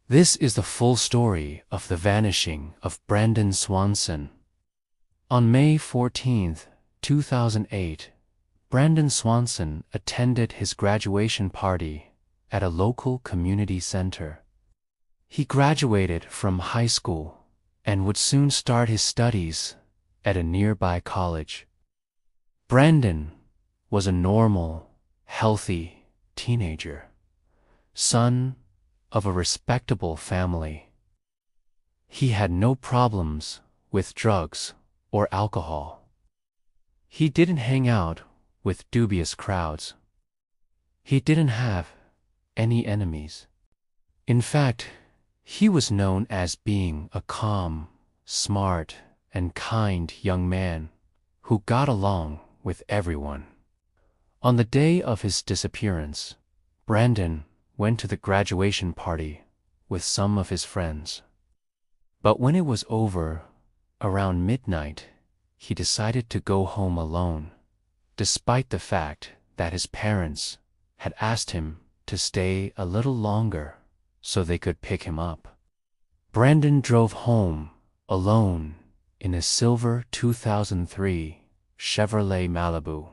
This is the full story of the vanishing of Brandon Swanson. On May 14, 2008, Brandon Swanson attended his graduation party at a local community center. He graduated from high school and would soon start his studies at a nearby college. Brandon was a normal, healthy teenager, son of a respectable family. He had no problems with drugs or alcohol. He didn't hang out with dubious crowds. He didn't have any enemies. In fact, he was known as being a calm, smart, and kind young man who got along with everyone. On the day of his disappearance, Brandon went to the graduation party with some of his friends. But when it was over, around midnight, he decided to go home alone, despite the fact that his parents had asked him to stay a little longer so they could pick him up. Brandon drove home alone in a silver 2003 Chevrolet Malibu.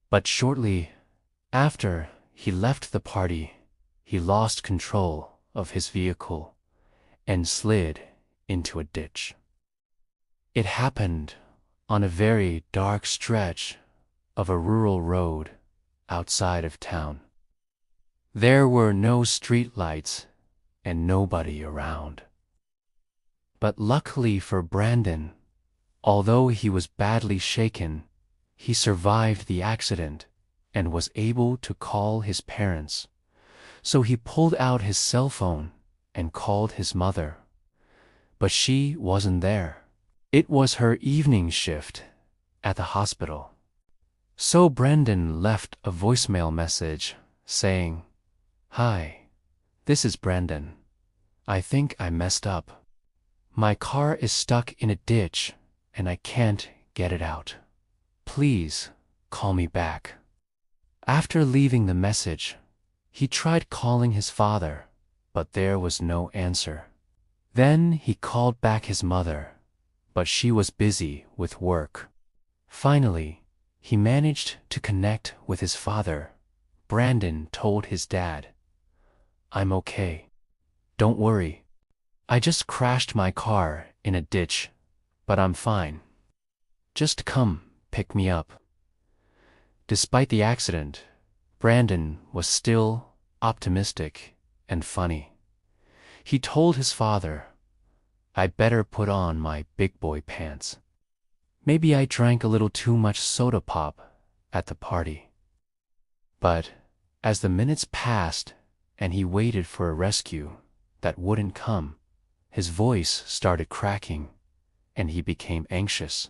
But shortly after he left the party, he lost control of his vehicle and slid into a ditch. It happened on a very dark stretch of a rural road outside of town. There were no street lights and nobody around. But luckily for Brandon, although he was badly shaken, he survived the accident and was able to call his parents. So he pulled out his cell phone and called his mother. But she wasn't there. It was her evening shift at the hospital. So Brandon left a voicemail message saying, "Hi, this is Brandon. I think I messed up. My car is stuck in a ditch and I can't get it out. Please call me back." After leaving the message, he tried calling his father, but there was no answer. Then he called back his mother, but she was busy with work. Finally, he managed to connect with his father. Brandon told his dad, "I'm okay. Don't worry. I just crashed my car in a ditch, but I'm fine. Just come pick me up." Despite the accident, Brandon was still optimistic and funny. He told his father, "I better put on my big boy pants. Maybe I drank a little too much soda pop at the party." But as the minutes passed and he waited for a rescue that wouldn't come, his voice started cracking and he became anxious.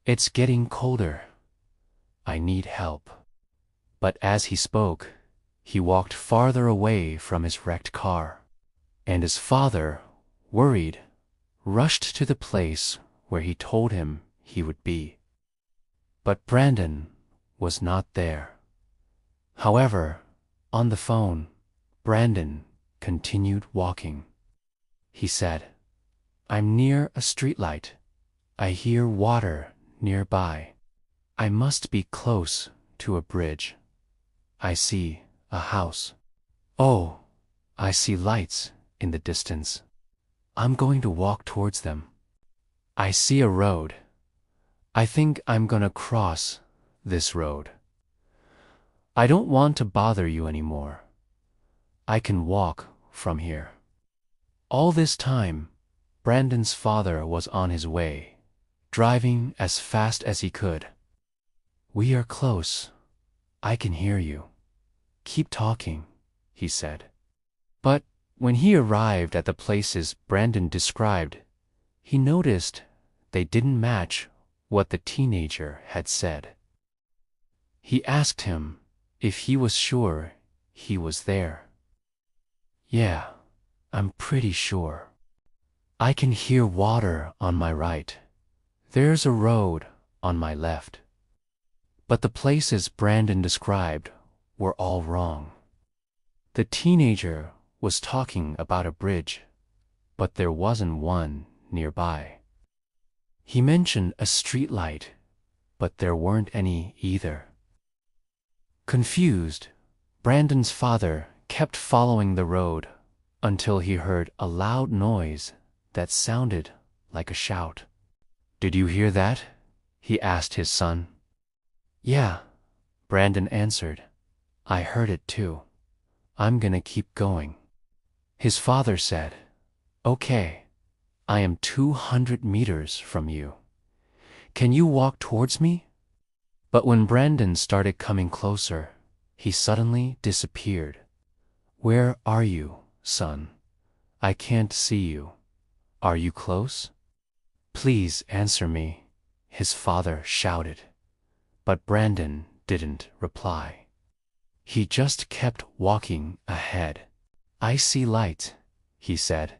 "It's getting colder. I need help." But as he spoke, he walked farther away from his wrecked car, and his father, worried, rushed to the place where he told him he would be. But Brandon was not there. However, on the phone, Brandon continued walking. He said, "I'm near a streetlight. I hear water nearby. I must be close to a bridge. I see a house. Oh, I see lights in the distance. I'm going to walk towards them. I see a road. I think I'm gonna cross this road. I don't want to bother you anymore. I can walk from here." All this time, Brandon's father was on his way, driving as fast as he could. "We are close. I can hear you. Keep talking," he said. But when he arrived at the places Brandon described, he noticed they didn't match what the teenager had said. He asked him if he was sure he was there. "Yeah, I'm pretty sure. I can hear water on my right. There's a road on my left." But the places Brandon described were all wrong. The teenager was talking about a bridge, but there wasn't one nearby. He mentioned a street light, but there weren't any either. Confused, Brandon's father kept following the road until he heard a loud noise that sounded like a shout. "Did you hear that?" he asked his son. "Yeah," Brandon answered. "I heard it too. I'm gonna keep going." His father said, "Okay, I am 200 meters from you. Can you walk towards me?" But when Brandon started coming closer, he suddenly disappeared. "Where are you, son? I can't see you. Are you close? Please answer me," his father shouted. But Brandon didn't reply. He just kept walking ahead. "I see light," he said.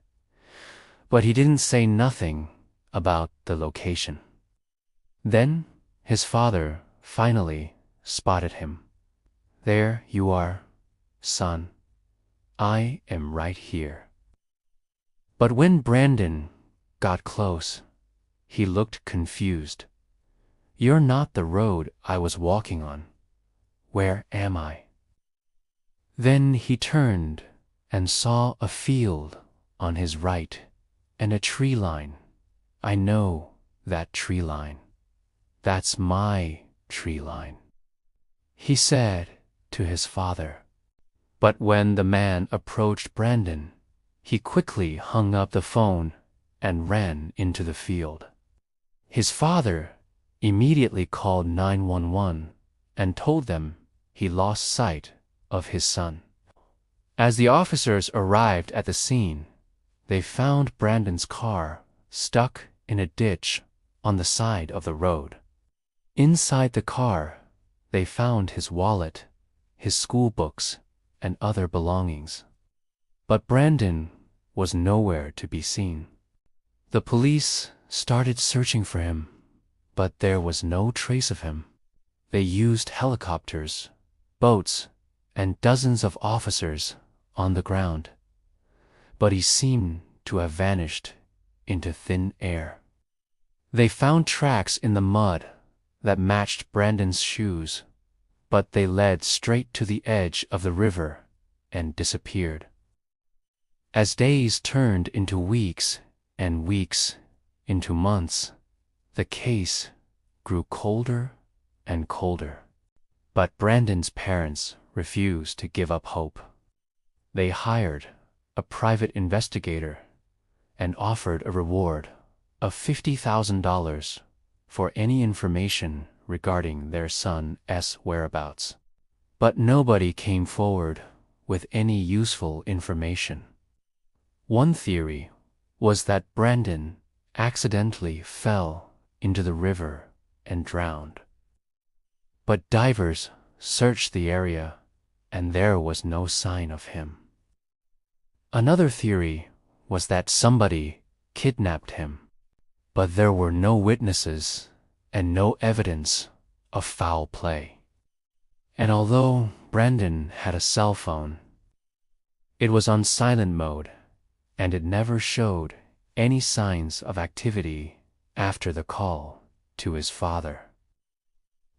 But he didn't say nothing about the location. Then his father finally spotted him. "There you are, son. I am right here." But when Brandon got close, he looked confused. "You're not the road I was walking on. Where am I?" Then he turned and saw a field on his right and a tree line. "I know that tree line. That's my tree line," he said to his father. But when the man approached Brandon, he quickly hung up the phone and ran into the field. His father immediately called 911 and told them he lost sight of his son. As the officers arrived at the scene, they found Brandon's car stuck in a ditch on the side of the road. Inside the car, they found his wallet, his school books, and other belongings. But Brandon was nowhere to be seen. The police started searching for him, but there was no trace of him. They used helicopters, boats, and dozens of officers on the ground, but he seemed to have vanished into thin air. They found tracks in the mud that matched Brandon's shoes, but they led straight to the edge of the river and disappeared. As days turned into weeks and weeks into months, the case grew colder and colder. But Brandon's parents refused to give up hope. They hired a private investigator and offered a reward of $50,000 for any information regarding their son's whereabouts. But nobody came forward with any useful information. One theory was that Brandon accidentally fell into the river and drowned. But divers searched the area, and there was no sign of him. Another theory was that somebody kidnapped him, but there were no witnesses and no evidence of foul play. And although Brandon had a cell phone, it was on silent mode, and it never showed any signs of activity after the call to his father.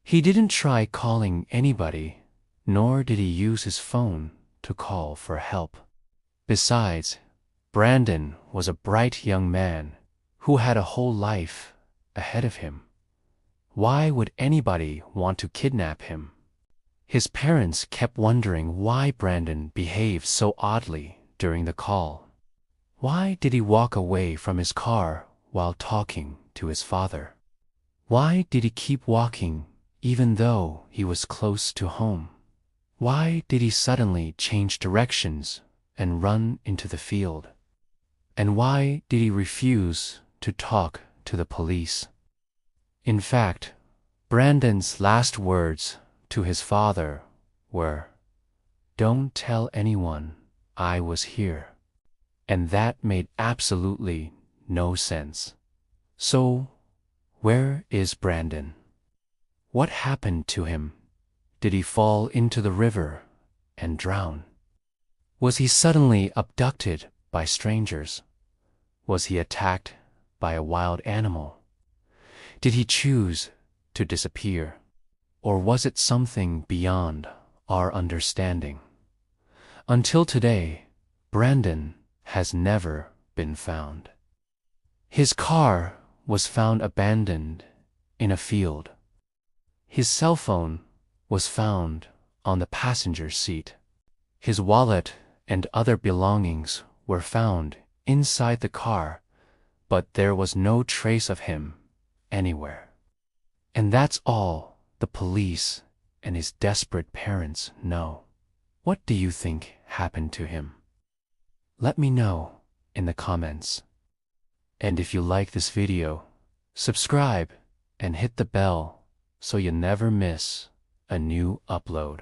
He didn't try calling anybody, nor did he use his phone to call for help. Besides, Brandon was a bright young man who had a whole life ahead of him. Why would anybody want to kidnap him? His parents kept wondering why Brandon behaved so oddly during the call. Why did he walk away from his car while talking to his father? Why did he keep walking even though he was close to home? Why did he suddenly change directions and run into the field? And why did he refuse to talk to the police? In fact, Brandon's last words to his father were, "Don't tell anyone I was here." And that made absolutely no sense. So, where is Brandon? What happened to him? Did he fall into the river and drown? Was he suddenly abducted by strangers? Was he attacked by a wild animal? Did he choose to disappear? Or was it something beyond our understanding? Until today, Brandon has never been found. His car was found abandoned in a field. His cell phone was found on the passenger seat. His wallet and other belongings were found inside the car, but there was no trace of him anywhere. And that's all the police and his desperate parents know. What do you think happened to him? Let me know in the comments. And if you like this video, subscribe and hit the bell so you never miss a new upload.